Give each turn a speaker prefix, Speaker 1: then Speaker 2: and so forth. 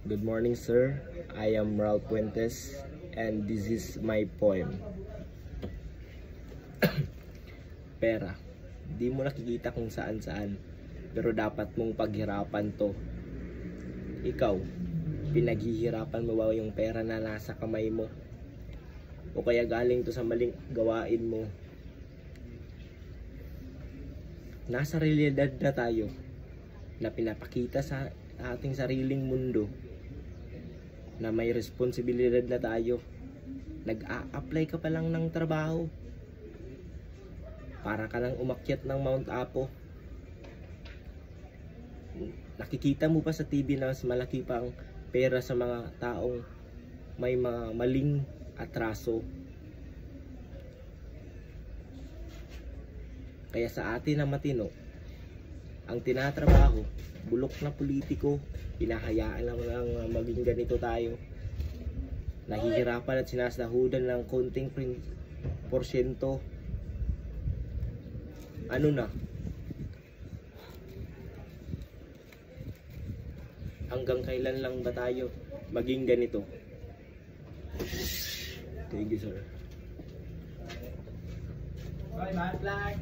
Speaker 1: Good morning, sir. I am Ralph Puentes, and this is my poem. Pera, di mo nakikita kung saan-saan, pero dapat mong paghirapan to. Ikaw, pinaghihirapan mo ba yung pera na nasa kamay mo? O kaya galing to sa maling gawain mo? Nasa realidad na tayo, na pinapakita sa ating sariling mundo na may responsibilidad na tayo. Nag-a-apply ka pa lang ng trabaho para ka lang umakyat ng Mount Apo. Nakikita mo pa sa TV na mas malaki pang pera sa mga taong may mga maling atraso. Kaya sa atin na matino, ang tinatrabaho, bulok na politiko, pinahayaan lang maging ganito tayo. Nahihirapan at sinasahudan ng konting porsyento. Ano na? Hanggang kailan lang ba tayo maging ganito? Thank you, sir. Bye, bye, flag.